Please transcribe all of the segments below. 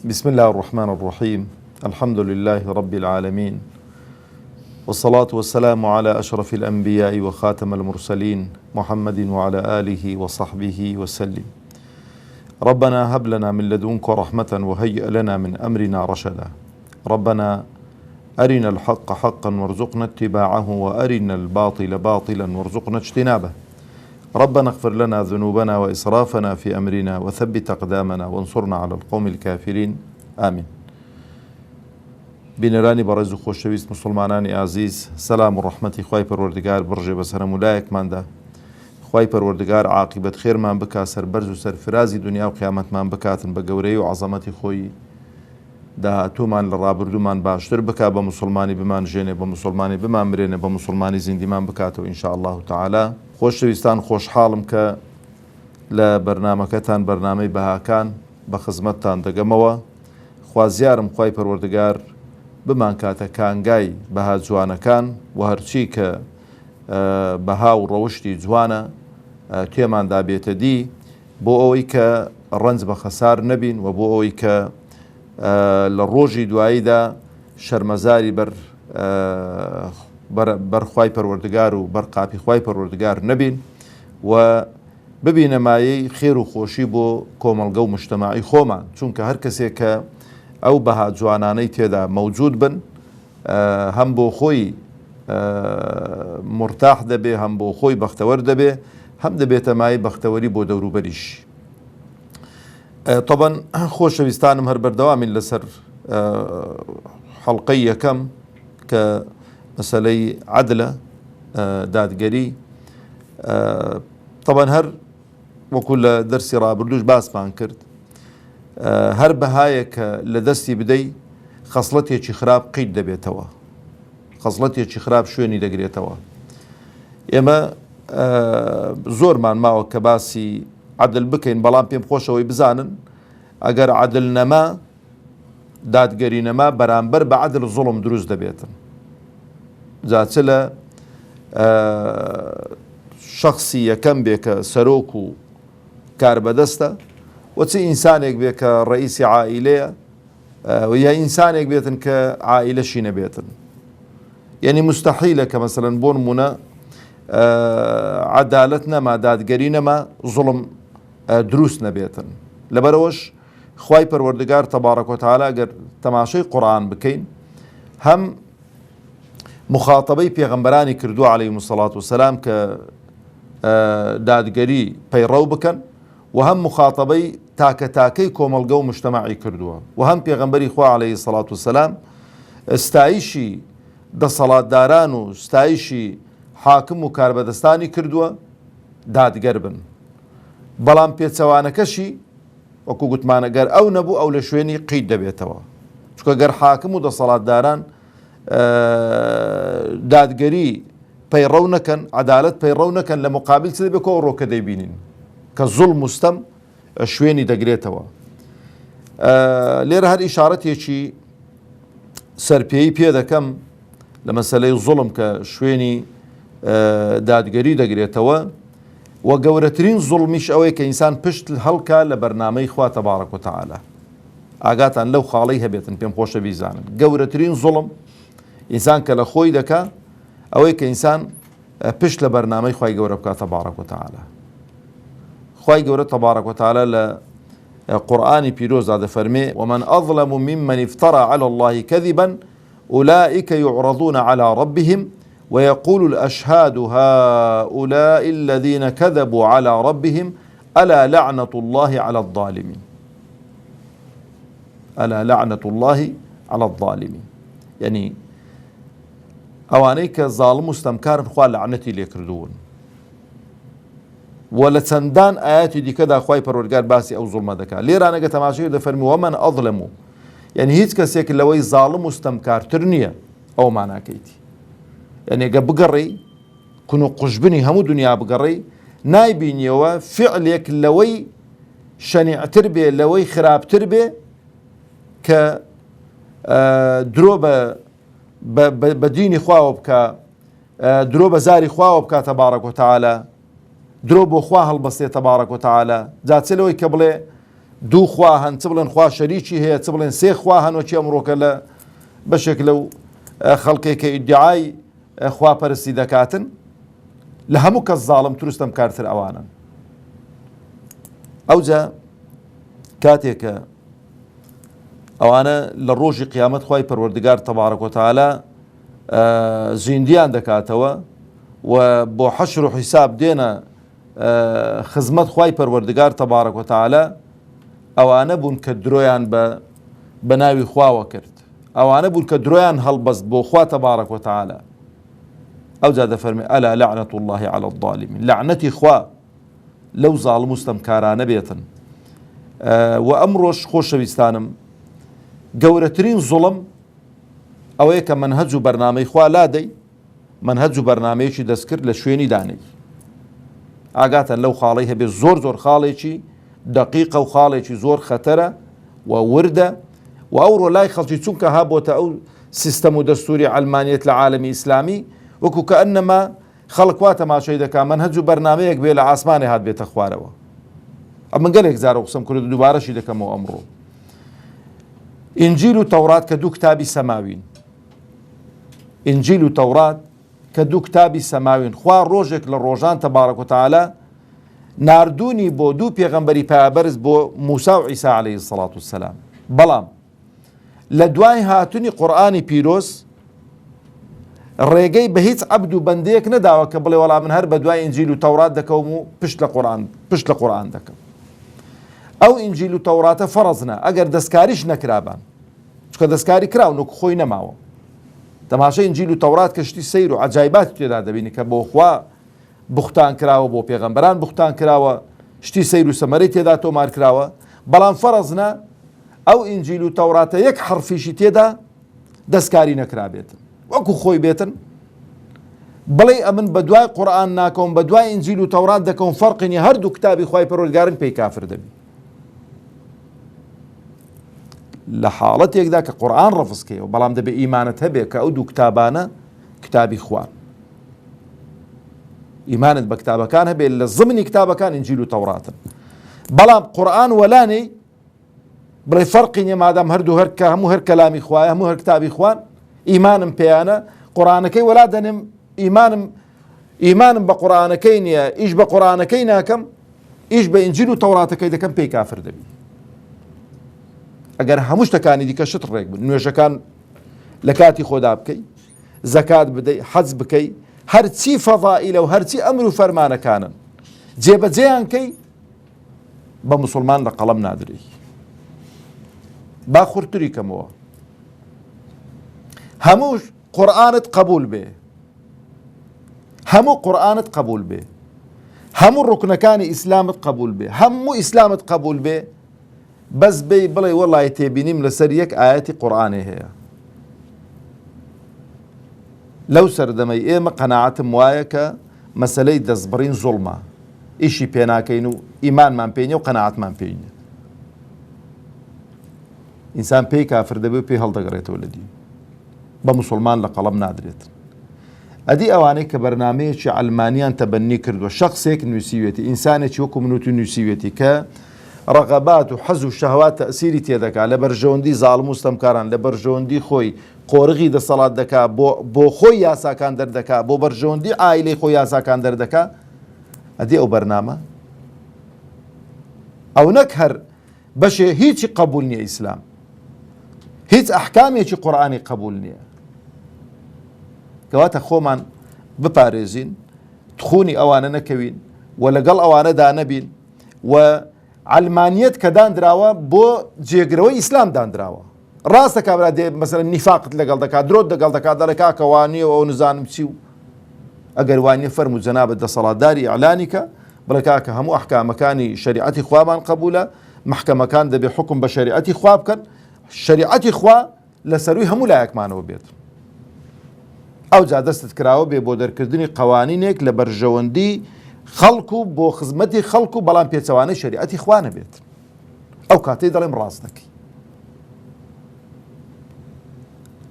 بسم الله الرحمن الرحيم. الحمد لله رب العالمين، والصلاة والسلام على أشرف الأنبياء وخاتم المرسلين محمد وعلى آله وصحبه وسلم. ربنا هب لنا من لدنك رحمة وهيئ لنا من أمرنا رشدا. ربنا أرنا الحق حقا وارزقنا اتباعه، وأرنا الباطل باطلا وارزقنا اجتنابه. ربنا اغفر لنا ذنوبنا وإسرافنا في أمرنا وثبت أقدامنا وانصرنا على القوم الكافرين. آمين. بینەرانی بەڕێز و خۆشەویست مسلمانانی ئازیز، سەلام و ڕەحمەتی خوای پەروەردگار بڕژێ بەسەر هەمولایەکماندا. خوای پەروەردگار عاقبەت خێرمان بکات، سەربەرز و سەرفرازی دنیا و قیامەتمان بکاتن، بە گەورەی و عەزەمەتی خۆی داهاتوومان لە ڕابردوومان باشتر بکات، بە مسلمانی بمانژێنێ، بە مسلمانی بمانمرێنێ، بە مسلمانی زیندیمان بکاتەوە ئینشاء الله تعالی. خۆشەویستان، خۆشحاڵم کە لە بەرنامەکەتان، بەرنامەی بەهاکان بە خزمەتتان دەگەمەوە. خوازیارم خوای پەروەردگار بمان کاتە کانگای بەها جوانەکان و هەرچی کە بەها و ڕەوشتی جوانە تێماندا بێتە دی، بۆ ئەوەی کە ڕەنج بە خەسار نەبین و بۆ ئەوەی کە لە ڕۆژی دواییدا شەرمەزاری بەر خوای پەروەردگار و بەر قاپی خوای پەروەردگار نەبین و ببینە مایەی خێر و خۆشی بۆ کۆمەڵگە و مجتەماعی خۆمان، چونکە هەر کەسێک کە ئەو بەها جوانانەی تێدا مەوجود بن، هەم بۆ خۆی مرتاح دەبێ، هەم بۆ خۆی بەختەوەر دەبێ، هەم دەبێتە مای بەختەوەری بۆ دەوروبەریش. طبعاً خۆشەویستانم هەر بەردەوامین لەسەر حەڵقەی یەکەم کە مەسەلەی عەدلە، دادگەری. طبعاً هەر وەکو لە دەرسی ڕابردووش باسمان کرد، هەر بەهایەکە لە دەستی بدەی خەسڵەتێکی خراپ قیت دەبێتەوە، خەسڵەتێکی خراپ شوێنی دەگرێتەوە. ئێمە زۆرمان ماوە کە باسی عەدل بکەین، بەڵام پێم خۆشەوەی بزانن ئەگەر عەدل نەما، دادگەری نەما، بەرامبەر بە عەدل زوڵم دروست دەبێتن. جا چ لە شەخصی یەکەم بێ کە سەرۆک و کاربەدەستە، و چ ئینسانێک بێ کە ڕئیسی عائیلەیە، و یا ئینسانێک بێتن کە عائیلەشی نەبێتن. یعنی مستحیلە کە مەسەلەن بۆ نمونە عەدالەت نەما، دادگەری نەما، زوڵم دروست نەبێتن. لەبەرەوەش خوای پەروەردگار تەبارەک و تەعالا ئەگەر تەماشای قورئان بکەین، هەم مخاتەبەی پێغەمبەرانی کردووە عەلەیهیمو سەڵات وسەلام کە دادگەری پەیڕەو بکەن، و هەم مخاتەبەی تاکە تاکەی کۆمەڵگە و مجتەماعی کردووە، و هەم پێغەمبەری خوا عەلەیهی سەڵات وسەلام ستایشی دەسەڵاتداران و ستایشی حاکم و کاربەدەستانی کردووە دادگەر بن. بەڵام پێچەوانەکەشی وەکو گوتمانەگەر ئەو نەبوو، ئەو لە شوێنی قیت دەبێتەوە، چونکە گەر حاکم و دەسەڵاتداران دادگەری پەیڕەو نەکەن، عەدالەت پەیڕەو نەکەن، لە مقابل چ دەبێت کە ڕۆکە دەیبینین کە زوڵم مستەم شوێنی دەگرێتەوە. لێرە هەر ئیشارەتێکی سەرپێی پێ دەکەم لە مەسەلەی زوڵم کە شوێنی دادگەری دەگرێتەوە، و گەورەترین زوڵمیش ئەوەیە کە ئینسان پشت هەڵکا لە بەرنامەی خوا تەبارەک و تەعالا. ئاگاتان لەو خاڵەی هەبێتن، پێم خۆشە بیزانن گەورەترین زوڵم ئینسان کە لە خۆی دەکا ئەوەیە کە ئینسان پشت لە بەرنامەی خوای گەورە بکات تەبارەک و تەعالا. خوای گەورە تەبارەک و تەعالا لە قورئانی پیرۆزدا دەفەرمێ: ومن أظلم ممن افترى على الله كذبا أولئك يعرضون على ربهم ويقول الأشهاد هؤلاء الذين كذبوا على ربهم ألا لعنة الله على الظالمين. ألا لعنة الله على الظالمين. يعني ئەوانەی کە زاڵم و ستەمکارن، خوا لەعنەتی لێ کردوون. و لە چەندان ئاەتی دیکەدا خوای پەروەردگار باسی ئەو زوڵمە دەکات. لێرانەگە تەماشای دەفەرمی ومن ئەظلم، یعنی هیچ کەسێک لەوەی زاڵم و ستەمکارتر نییە، ئەو ماناکەیتی. یعنی ئەگە بگەڕی کون و قوشبنی هەموو دنیا بگەڕی، نایبینیەوە فعلێک لەوەی شەنیعتر بێ، لەوەی خراپتر بێ کە درۆ بە دینی خواوە بکە، درۆ بە زاری خواوە بکات تەبارەک و تەعالا، درۆ بۆ خوا هەڵبەستێت تەبارەک و تەعالا. جا چ لەوەی کە بڵێ دوو خوا هەن چ بڵێن خوا شەریکی هەیە چ بڵێن سێ خوا هەنۆکی ئەمڕۆکە لە بەشێک لەو خەڵکێکە ئیدعای خواپەرستی دەکاتن لە هەموو کەس زاڵم تروستەم کارتر ئەوانن. ئەوجا کاتێکە ئەوانە لە ڕۆژی قیامەت خوای پەروەردگار تەبارەک و تەعالا زیندیان دەکاتەوە و بۆ حەشر و حیساب دێنە خزمەت خوای پەروەردگار تەبارەک و تەعالا، ئەوانە بوون کە درۆیان بە ناوی خواوە کرد، ئەوانە بوون کە درۆیان هەڵبەست بۆ خوا تەبارەک و تەعالا. ئەوجا دەفەرمێ ئەلا لعنەت الله علی الظالمین، لعنەتی خوا لەو زاڵم و ستەمکارانە بێتن. و ئەمڕۆژ خۆشەویستانم گەورەترین زوڵم ئەوەیە کە منهەج و بەرنامەی خوا لادەی، منهەج و بەرنامەیەکی دەستکرد لە شوێنی دانەی. ئاگاتەن لەو خاڵەی هەبێ زۆر خاڵێکی دقیقە و خاڵێکی زۆر خەتەرە و وردە و ئەوڕۆ لای خەڵکی چونکە هابۆتە ئەو سیستەم و دەستوری عەلمانیەت لە عالەمی ئیسلامی، وەکو کە ئەنەما خەڵک وا تەماشای دەکا منهەج و بەرنامەیەک بێ لە ئاسمانی هات بێتە خوارەوە. ئەمن گەلێک زارە قسەم کرد دووبارەشی دەکەمەوە ئەمڕۆ. ئینجیل و تەورات کە دوو کتابی سەماوین، ئینجیل و تەورات کە دوو کتابی سەماوین، خوا ڕۆژێک لە ڕۆژان تەبارەک و تەعالا ناردوونی بۆ دوو پێغەمبەری پایەبەرز بۆ موسا و عیسا عەلەیهی سەڵات وسەلام. بەڵام لە دوای هاتوونی قورئانی پیرۆز ڕێگەی بە هیچ عەبد و بەندەیەک نەداوە کە بڵێ وەڵام من هەر بە دوای ئینجیل و تەورات دەکەوم و پشت لە قورئان دەکەم. ئەو ئینجیل و تەوراتە فەرەزنە ئەگەر دەستکاریش نەکرابان، چکە دەستکاری کراون و خۆی نەماوە. تەماشای ئینجیل و تەورات کە شتی سەیر و عەجایباتی تێدا دەبینی کە بۆ خوا بوختان کراوە، بۆ پێغەمبەران بوختان کراوە، شتی سەیر و سەمەرەی تێدا تۆمار کراوە. بەڵام فەرەزنە ئەو ئینجیل و تەوراتە یەک حرفیشی تێدا دەستکاری نەکرابێتن، وەکو خۆی بێتن بڵێ ئەمن بە دوای قورئان ناکەم، بە دوای ئینجیل و تەورات دەکەم، فەرقی نییە، هەردوو کتابی خوای پەروەردگارن پێی کافر دەبی. لە حاڵەتێکدا کە قورئان ڕەفزکەیەوە، بەڵام دەبێ ئیمانت هەبێ کە ئەو دوو کتابانە کتابی خوان، ئیمانت بە کتابەکان هەبێ لە زمنی کتابەکان ئینجیل و تەوراتن. بەڵام قورئان وەلانەی بڵێ فەرقی نییە مادام هەردوو هەموو هەر کەلامی خوایە، هەموو هەر کتابی خوان، ئیمانم پێیانە، قورئانەکەی وەلا دەنێم ئیمانم بە قورئانەکەی نییە، ئیش بە قورئانەکەی ناکەم، ئیش بە ئینجیل و تەوراتەکەی دەکەم، پێی کافر دەبی. ئەگەر هەموو شتەکانی دیکە شت ڕێک بن، نوێژەکان لە کاتی خۆدا بکەی، زەکات بدەی، حەج بکەی، هەرچی فەضائیلە و هەرچی ئەمر و فەرمانەکانن جێبەجێیان کەی، بە موسڵمان لە قەڵەم نادرێ. با خورتری کەمەوە هەموو قورئانت قبول بێ، هەموو قورئانت قبول بێ، هەموو ڕوکنەکانی ئیسلامت قبول بێ، هەموو ئیسلامت قبول بێ، بەس بێی بڵێ وەڵای تێبینیم لەسەر یەک ئایەتی قورئانێ هەیە. لەو سەردەمەی ئێمە قەناعەتم وایە کە مەسەلەی دەستبڕین زوڵمە، ئیشی پێناکەین و ئیمانمان پێ نییە و قەناعەتمان پێی نییە. ئینسان پێی کافر دەبێ و پێی هەڵدەگەڕێتەوە لە دین، بە موسڵمان لە قەڵەم نادرێت. ئەدی ئەوانەی کە بەرنامەیەکی عەلمانیان تەبەنی کردووە، شەخصێک نووسیوێتی، ئینسانێکی وەکو منوت و نووسیوێتی کە ڕەغەبات و حەز و شەهوات تەئسیری تێدەکات، لە بەرژەوەندی زاڵم و ستەمکاران، لە بەرژەوەندی خۆی قۆرغی دەسەڵات دەکات، بۆ خۆی یاساکان دەردەکات، بۆ بەرژەوەندی ئایلەی خۆی یاساکان دەردەکات. ئەدی ئەو بەرنامە ئەو نەک هەر بەشێ هیچی قبول نییە، ئیسلام هیچ ئەحکامێکی قورئانی قبول نییە. کەواتە خۆمان بپارێزین، تخونی ئەوانە نەکەوین و لەگەڵ ئەوانەدا نەبین، و عەلمانیەت کە دانراوە بۆ جێگرەوەی ئیسلام دانراوە. ڕاستە کابرا دێ مەسەلەن نیفاقت لەگەڵ دەکات، درۆت لەگەڵ دەکات، دەڵێ کاکە وانییە و ئەو نزانم چی، و ئەگەر وانیە فەرموو جەنابەت دەسەڵاتداری ئیعلانی کە بڵێ کاکە هەموو ئەحکامەکانی شەریعەتی خوابان قبولە، محکەمەکان دەبێ حکم بە شەریعەتی خوا بکەن، شەریعەتی خوا لەسەروی هەموو لایەکمانەوە بێت. ئەو جا دەستت کراوە بێ بۆ دەرکردنی قەوانینێک لە بەرژەوەندی خەڵکو و بۆ خزمەتی خەڵکو، بەڵام پێچەوانەی شەریعەتی خوا نەبێت. ئەو کاتەی دەڵێم ڕاست دەکەی.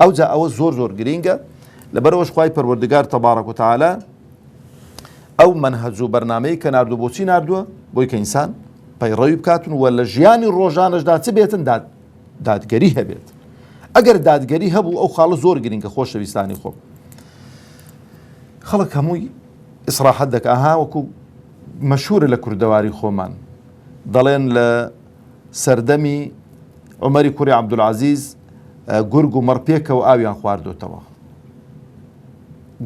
ئەو جا ئەوە زۆر گرینگە، لەبەرەوەش خوای پەروەردگار تەبارەک و تەعالا ئەو منهەج و بەرنامەی کە ناردووە بۆچی ناردووە؟ بۆی کە ئینسان پەیڕەوی بکاتن و لە ژیانی ڕۆژانەشدا چ بێتن دادگەری هەبێت. ئەگەر دادگەری هەبوو ئەو خاڵە زۆر گرنگە خۆشەویستانی خۆم. خەڵک هەمووی ئیسراحەت دەکا وەکو مەشهورە لە کوردەواری خۆمان دەڵێن لە سەردەمی عومەری کوڕی عەبدولعەزیز گورگ و مەڕ پێکەوە ئاویان خواردۆتەوە.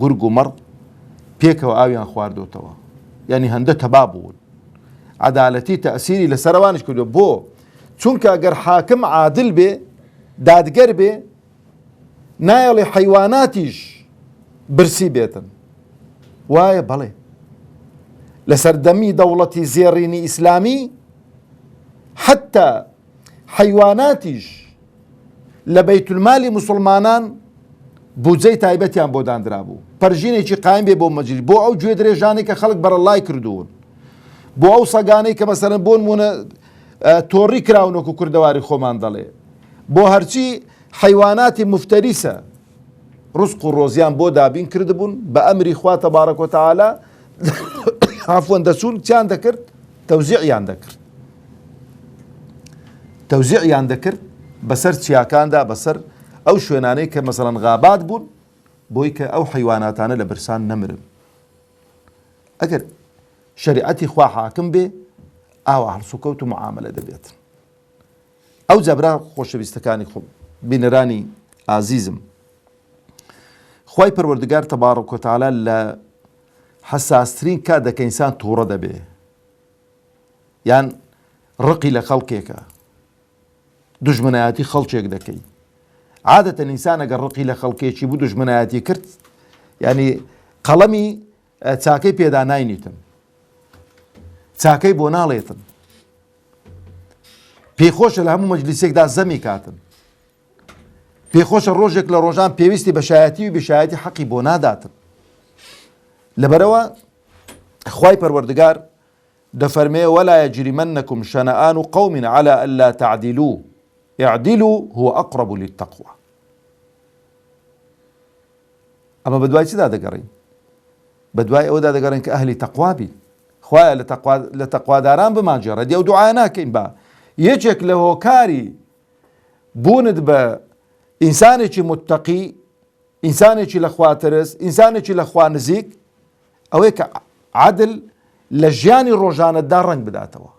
گورگ و مەڕ پێکەوە ئاویان خواردۆتەوە، یعنی هەندە تەبا بوون. عەدالەتی تەئسیری لەسەرەوانش کردو بۆ چونکە ئەگەر حاکم عادل بێ دادگەر بێ نایەڵێ حەیواناتیش برسی بێتن. وایە بەڵێ لە سەردەمی دەوڵەتی زێڕینی ئیسلامی حتا حەیواناتیش لە بەیتولمالی موسڵمانان بودجەی تایبەتیان بۆ دانرا بوو، پەرژینێکی قایم بێ بۆ مەجلیس، بۆ ئەو گوێ درێژانەی کە خەڵک بەرەڵای کردوون، بۆ ئەو سەگانەی کە مەسەرەن بۆ نمونە تۆڕی کراونەوەکو کوردەواری خۆمان دەڵێ، بۆ هەرچی حەیواناتی مفتەریسە ڕزق و ڕۆزیان بۆ دابین کردبوون بە ئەمری خوا تەبارەک و تەعالا عەفوەن دەچوون چیان دەکرد؟ تەوزیعیان دەکرد. تەوزیعیان دەکرد بەسەر چیاکاندا، بەسەر ئەو شوێنانەی کە مەسەڵەن غابات بوون بۆی کە ئەو حەیواناتانە لە برسان نەمرن. ئەگەر شەریعەتی خوا حاکم بێ ئاوا هەڵسوکەوت و معاملە دەبێت. ئەو جەبرا خۆشەویستەکانی خۆم بینەرانی ئازیزم، خوای پەروەردگار تەبارەک و تەعالا لە حەساسترین کات دەکە ئینسان تووڕە دەبێ یان ڕقی لە خەڵکێکە، دوژمنایەتی خەڵکێک دەکەی. عادەتەن ئینسان ئەگەر ڕقی لە خەڵکێکی بوو دوژمنایەتی کرد، ینی قەڵەمی چاکەی پێدا ناینیتن، چاکەی بۆ ناڵێتن، پێخۆشە لە هەموو مەجلیسێکدا زەمی کاتن، پێخۆشە ڕۆژێک لە ڕۆژان پێویستی بەشایەتی و بێشایەتی حەقی بۆ ناداتن. لەبەرەوە خوای پەروەردگار دەفەرمێ وەلا یەجریمەنەکم شەنەئان قەوم عەلی ئەللا تەعدیلوا اعدلوا هو أقرب للتقوى. ئەمە بەدوای چدا دەگەڕین؟ بەدوای ئەوەدا دەگەڕین کە ئەهلی تەقوا بین. خوایە لە تەقواداران بمانجێڕە. دێ و دوعا ناکەین با یەکێک لە هۆکاری بوونت بە ئینسانێکی متتەقی، ئینسانێکی لە خواترس، ئینسانێکی لە خوا نزیک، ئەوەیە کە عەدل لە ژیانی ڕۆژانەدا ڕەنگ بداتەوە.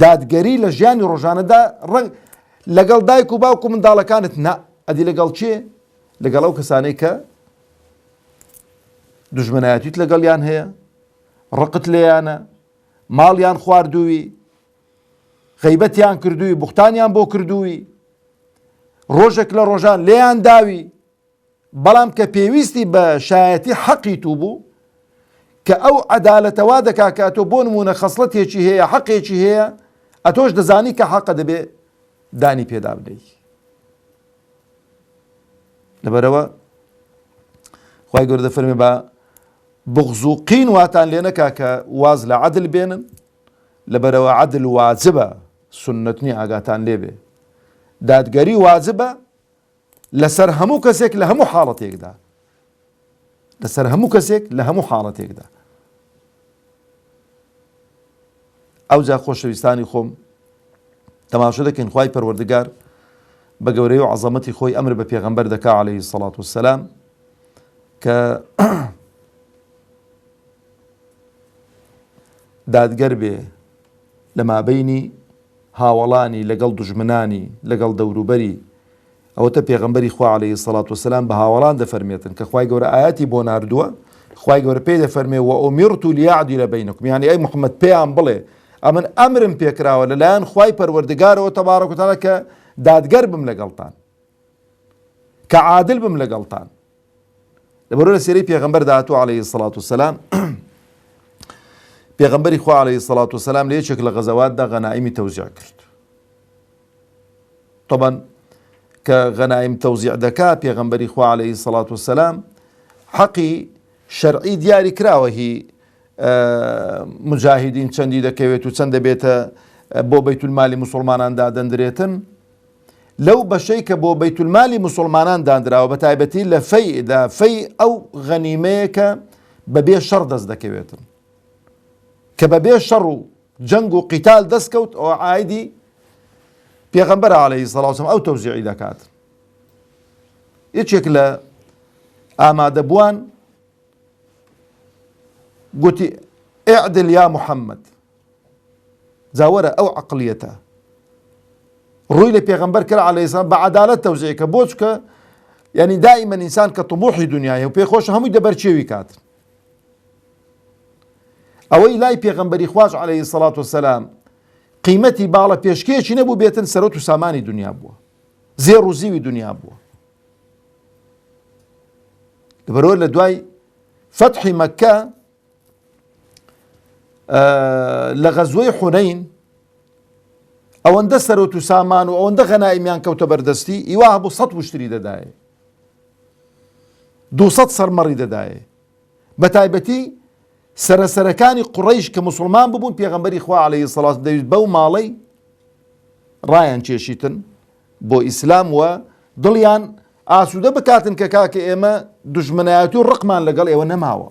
دادگەری لە ژیانی ڕۆژانەدا ڕەنگ لەگەڵ دایک و باوک و منداڵەکانت نا ئەدی لەگەڵ چێ؟ لەگەڵ ئەو کەسانەی کە دوژمنایەتیت لەگەڵیان هەیە، ڕقت لێیانە، ماڵیان خواردووی، غەیبەتیان کردووی، بوختانیان بۆ کردووی، ڕۆژێک لە ڕۆژان لێیان داوی، بەڵام کە پێویستی بە شایەتی حەقی تو بوو کە ئەو عەدالەتەوا دەکا کە تۆ بۆ نمونە خەسڵەتێکی هەیە، حەقێکی هەیە، ئەتۆش دەزانی کە حەقە دەبێ دانی پێدا بدەی. لەبەرەوە خوای گەورە دەفەرمێ بە بغز و قین واتان لێ نەکا کە واز لە عەدل بێنن، لەبەرەوە عەدل واجبە، سوننەت نییە، ئاگاتان لێبێ. دادگەری واجبە لەسەر هەموو کەسێک لە هەموو حاڵەتێکدا، لەسەر هەموو کەسێک لە هەموو حاڵەتێکدا. ئەوجا خۆشەویستانی خۆم تەماشا دەکەین خوای پەروەردگار بە گەورەی و عەزەمەتی خۆی ئەمر بە پێغەمبەر دەکا عەلەیهی سەڵات وەسەلام کە دادگەر بێ لە مابەینی هاوڵانی لەگەڵ دوژمنانی لەگەڵ دەوروبەری. ئەوەتە پێغەمبەری خوا عەلەیهی سەڵات وەسەلام بە هاوڵان دەفەرمێتن کە خوای گەورە ئاەتی بۆ ناردووە، خوای گەورە پێی دەفەرمێ وەئومیرت لیەعدیلە بەینەکم، یعنی ئەی موحەممەد پێیان بڵێ ئەمن ئەمرم پێکراوە لەلایەن خوای پەروەردگارەوە تەبارەک و تەعالا کە دادگەر بم لەگەڵتان، کە عادل بم لەگەڵتان. لەبەرەوە لە سێرەی پێغەمبەر داهاتووە عەلەیهی سەڵات وەسەلام پێغەمبەری خوا عەلەیهی سەڵات وەسەلام لە یەکێک لە غەزەواتدا غەنائیمی تەوزیع کرد. طبعاً کە غەنائیم تەوزیع دەکا پێغەمبەری خوا عەلەیهی سەڵات وەسەلام حەقی شەرعی دیاری کراوە، هی مجاهدین چەندی دەکەوێت و چەند دەبێتە بۆ بەیتولمالی موسڵمانان دادەنرێتن. لەو بەشەی کە بۆ بەیتولمالی موسڵمانان دانراوە بە تایبەتی لە فەی ئەو غەنیمەیە کە بەبێ شەڕ دەست دەکەوێتن، کە بەبێ شەڕ و جەنگ و قیتال دەستکەوت ئەوە عایدی پێغەمبەر عەلەیهی سەڵات وسەلام ئەو تەوزیعی دەکات. یەکێک لە ئامادەبووان گوتی ئیعدل یا محەممەد، جاوەرە ئەو عەقڵیەتە ڕووی لە پێغەمبەر کرد عەلەیهی سەلام بە عەدالەت تەوزیعکە، بۆ چکە یعنی دائما ئینسان کە طموحی دنیایە و پێخۆش هەمووی دەبەرچێوی کات. ئەوەی لای پێغەمبەری خوای عەلەیهی سەڵات وسەلام قیمەتی باڵە پێشکەیەکی نەبوو بێتن سەرۆت و سامانی دنیا بووە، زێڕ و زیوی دنیا بووە. لەبەرەوە لە دوای فەتحی مەککە لە غەزوەی حونەین ئەوەندە سەرۆت و سامان و ئەوەندە غەنایمیان کەوتە بەردەستی، ئیوا هەبوو 100 وشتری دەدایێ، 200 سەرمەڕی دەدایێ. بە تایبەتی سەرەسەرەکانی قوڕەیش کە موسڵمان ببوون پێغەمبەری خوا عەلەیهی سەڵات دەویست بەو ماڵەی ڕایان کێشیتن بۆ ئیسلام و دڵیان ئاسوودە بکاتن کە کاکە ئێمە دوژمنایەتی و ڕقمان لەگەڵ ئێوە نەماوە.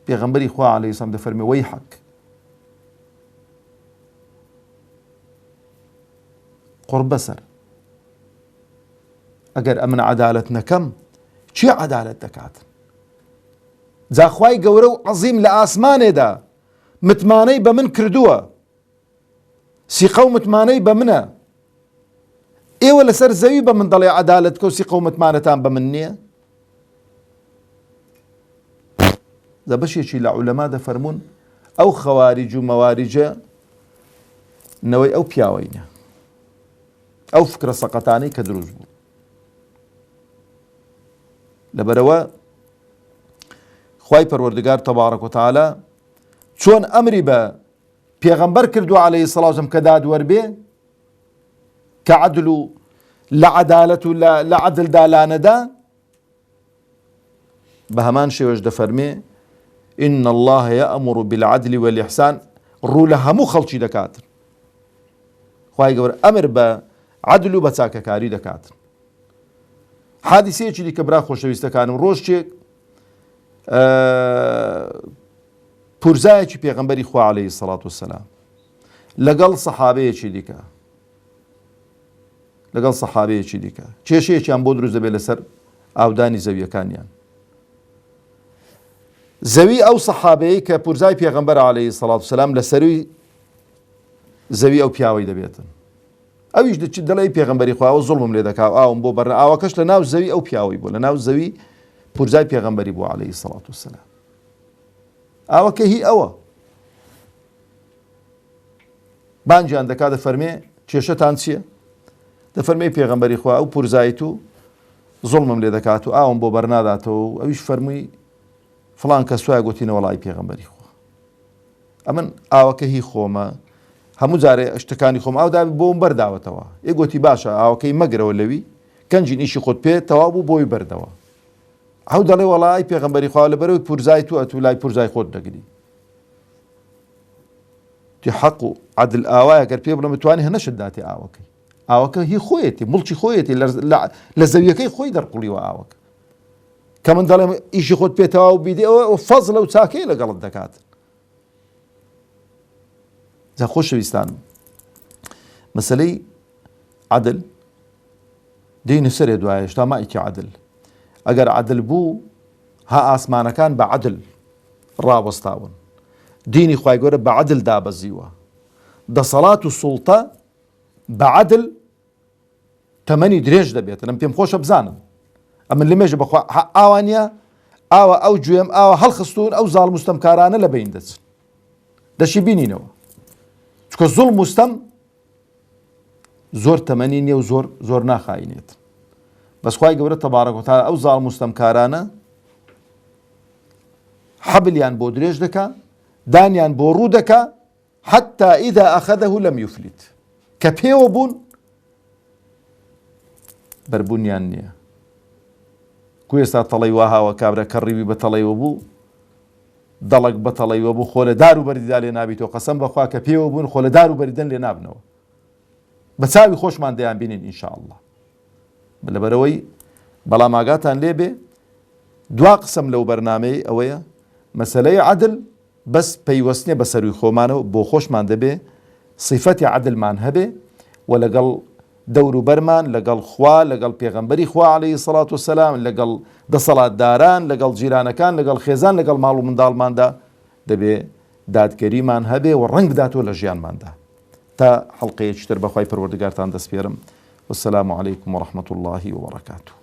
پێغەمبەری خوا عەلەیهی سەڵام دەفەرمێ وەیحەک، قڕ بەسەر، ئەگەر ئەمن عەدالەت نەکەم چی عەدالەت دەکاتن؟ جاخوای گەورە و عەزیم لە ئاسمانێدا متمانەی بە من کردووە، سیقە و متمانەی بە منە، ئێوە لەسەر زەوی بە من دەڵێ عەدالەت کە و سیقە و متمانەتان بە من نییە؟ دە بەشێکی لە عولەما دەفەرمون ئەو خەواریج و مەواریجە نەوەی ئەو پیاوەینە، ئەو فکرە سەقەتانەی کە دروست بوو. لەبەرەوە خوای پەروەردگار تەبارەک و تەعالا چۆن ئەمری بە پێغەمبەر کردو عەلەیهی سەڵات وسەلام کە دادوەربێ کە عەدل و لە عەدالەت و لە عەدلدا لانەدا، بە هەمان شێوەش دەفەرمێ ئین الله یەئمر بالعەدل والإحسان، ڕوو لە هەموو خەڵکی دەکاتن. خوای گەورە ئەمر بە عەدل و بە چاکەکاری دەکاتن. حادیسەیەکی دیکە برا خۆشەویستەکانم، ڕۆژێک پورزایەکی پێغەمبەری خوا عەلەیهی سەڵات وسەلام لەگەڵ سەحابەیەکی دیکە کێشەیەکیان بۆ دروست دەبێت لەسەر ئاودانی زەویەکانیان. زەوی ئەو سەحابەیە کە پورزای پێغەمبەر عەلەیهی سەڵات وسەلام لە سەروی زەوی ئەو پیاوەی دەبێتن. ئەویش دەچێت دەڵێ پێغەمبەری خوا ئەوە زوڵمم لێ دەکا، ئاوم بۆ بەرن ئاوەکەش لە ناو زەوی ئەو پیاوەی بوو، لە ناو زەوی پورزای پێغەمبەری بوو عەلەیهی سەڵات وسەلام. ئاوەکە هی ئەوە بانجیان دەکا، دەفەرمێ کێشەتان چییە؟ دەفەرمێ پێغەمبەری خوا ئەو پورزایت و زوڵمم لێ دەکات و ئاوم بۆ بەرناداتەوە و ئەویش فەرمووی فڵان کەس وایە گوتینە وەڵای پێغەمبەری خوا ئەمن ئاوەکە هی خۆمە، هەموو جارێ شتەکانی خۆم ئاو دابی بۆم بەرداوەتەوە. یە گوتی باشە ئاوەکەی مەگرەوە لەوی کەنجی نیشی خۆت پێ تەواو بوو بۆی بەردەوە. ئەو دەڵێ وەڵای پێغەمبەری خوا لەبەرەوەی پورزای تو ئەتوو لای پورزای خۆت دەگری. تی حەق و عەدل ئاوایە گەر پێ بڵێ بتوانی هەنەشت داتێ ئاوەکەی، ئاوەکە هی خۆیەتی، مڵکی خۆیەتی، لە زەویەکەی خۆی دەرقوڵیوە ئاوەکە، کە من دەڵێم ئیشی خۆت پێ تەواو بیدێ ئەوە فەزڵە و چاکەی لەگەڵت دەکات. جا خۆشەویستانم، مەسەلەی عەدل دێینە سەرێ دوایە هێشتا مایکی عەدل. ئەگەر عەدل بوو ها ئاسمانەکان بە عەدل ڕاوەستاون، دینی خوای گەورە بە عەدل دابەزیوە، دەسەڵات و سوڵتە بە عەدل تەمەنی درێژ دەبێت. ئەم پێم خۆشە بزانم ئەمن لەمێژە بەخوا ئاوانە ئاوە ئەو گوێم ئاوە هەڵخستون ئەو زاڵ موستەمکارانە لە بین دەچن، دەشی بینینەوە، چکە زوڵم موستەم زۆر تەمەنی نییە و زۆر ناخاینێت. بەس خوای گەورە تەبارەک و تەعالا ئەو زاڵ موستەمکارانە حەبلیان بۆ درێژ دەکا، دانیان بۆ ڕوو دەکا، حەتا ئیدا ئەخەدەه لەم یوفلیت، کە پێوە بوون بەربوونیان نییە. کو ئێستا تەڵەی واهاوە کابرا کەڕیوی بە تەڵەیەوە بوو، دەڵک بە تەڵەیەوە بوو، خۆ لە دار و بەریدا لێ نابیتەوە، قەسەم بەخوا کە پێوە بوون خۆ لە دار و بەریدەن لێ نابنەوە، بە چاوی خۆشمان دەیان بینین ئینشاءالله. لەبەرەوەی بەڵام ئاگاتان لێبێ دوا قسەم لەو بەرنامەی ئەوەیە مەسەلەی عەدل بەس پەیوەستنێ بە سەروی خۆمانەوە بۆ خۆشمان دەبێ صفەتی عەدلمان هەبێ و لەگەڵ دەور و بەرمان لەگەڵ خوا لەگەڵ پێغەمبەری خوا عەلەیهی سەڵات وسەلام لەگەڵ دەسەڵاتداران لەگەڵ جیرانەکان لەگەڵ خێزان لەگەڵ ماڵ و منداڵماندا دەبێ دادگەریمان هەبێ و ڕەنگ بداتەوە لە ژیانماندا. تا حەڵقەیەکی تر بەخوای پەروەردگارتان دەسپێرم. والسلام عليكم ورحمة الله وبركاته.